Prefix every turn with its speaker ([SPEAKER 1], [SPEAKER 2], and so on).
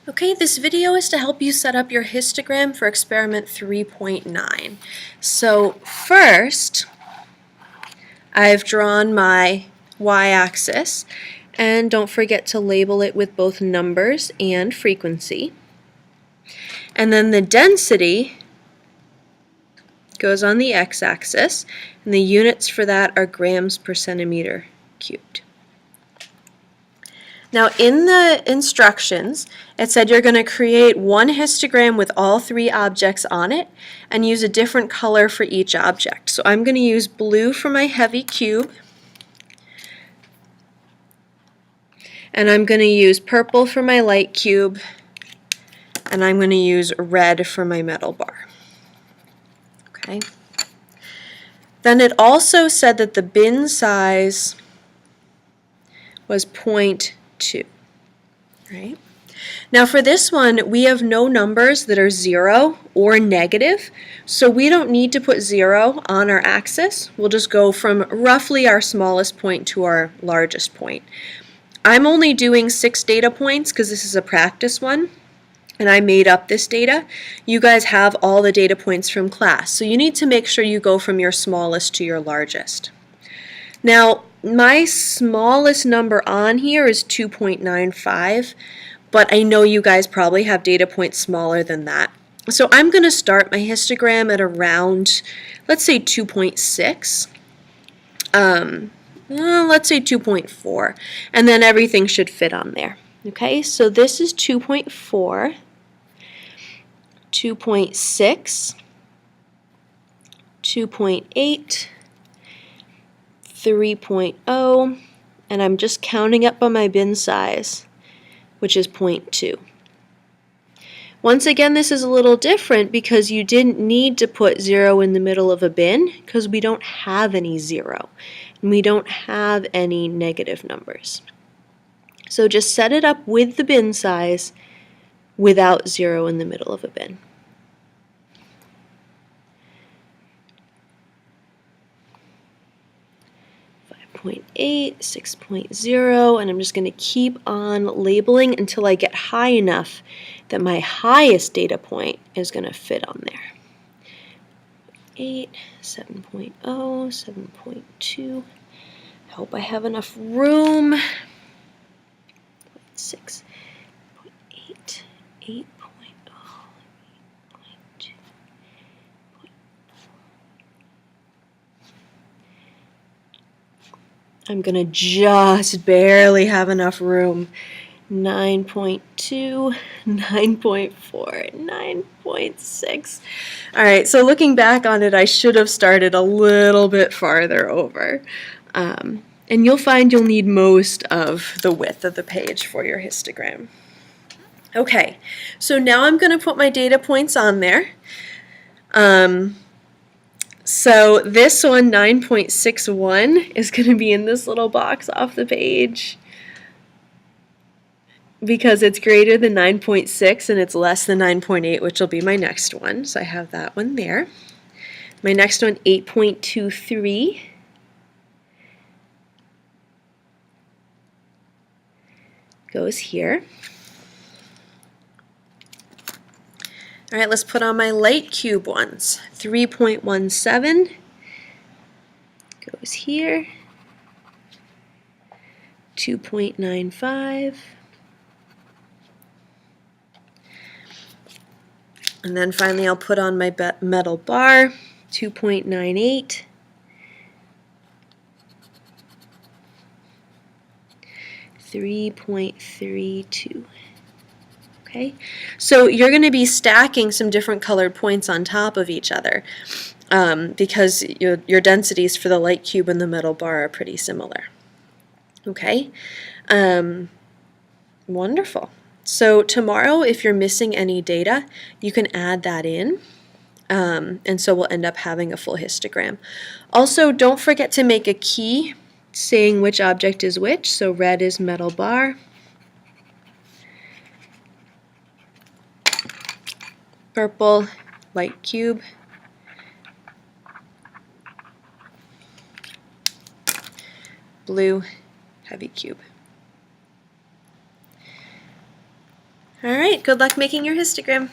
[SPEAKER 1] Okay, this video is to help you set up your histogram for experiment 3.9. So first, I've drawn my y-axis, and don't forget to label it with both numbers and frequency. And then the density goes on the x-axis, and the units for that are grams per centimeter cubed. Now in the instructions, it said you're going to create one histogram with all three objects on it and use a different color for each object. So I'm going to use blue for my heavy cube, and I'm going to use purple for my light cube, and I'm going to use red for my metal bar. Okay. Then it also said that the bin size was 0.2. Right? Now for this one, we have no numbers that are 0 or negative, so we don't need to put 0 on our axis. We'll just go from roughly our smallest point to our largest point. I'm only doing 6 data points because this is a practice one, and I made up this data. You guys have all the data points from class, so you need to make sure you go from your smallest to your largest. Now, my smallest number on here is 2.95, but I know you guys probably have data points smaller than that. So I'm going to start my histogram at around, let's say 2.6. Let's say 2.4, and then everything should fit on there. Okay, so this is 2.4, 2.6, 2.8, 3.0, and I'm just counting up on my bin size, which is 0.2. Once again, this is a little different because you didn't need to put 0 in the middle of a bin because we don't have any 0, and we don't have any negative numbers. So just set it up with the bin size without 0 in the middle of a bin. .8, 6.0, and I'm just going to keep on labeling until I get high enough that my highest data point is going to fit on there. 8, 7.0, 7.2. I hope I have enough room. 6, 8, 8.0, 8.2. I'm going to just barely have enough room. 9.2, 9.4, 9.6. All right, so looking back on it, I should have started a little bit farther over. And you'll find you'll need most of the width of the page for your histogram. Okay, so now I'm going to put my data points on there. So this one, 9.61, is going to be in this little box off the page because it's greater than 9.6 and it's less than 9.8, which will be my next one. So I have that one there. My next one, 8.23. Goes here. All right, let's put on my light cube ones. 3.17 goes here. 2.95. And then finally I'll put on my metal bar. 2.98. 3.32. Okay, so you're going to be stacking some different colored points on top of each other because your densities for the light cube and the metal bar are pretty similar. Okay, wonderful. So tomorrow, if you're missing any data, you can add that in, and so we'll end up having a full histogram. Also, don't forget to make a key saying which object is which. So red is metal bar. Purple, light cube. Blue, heavy cube. All right, good luck making your histogram.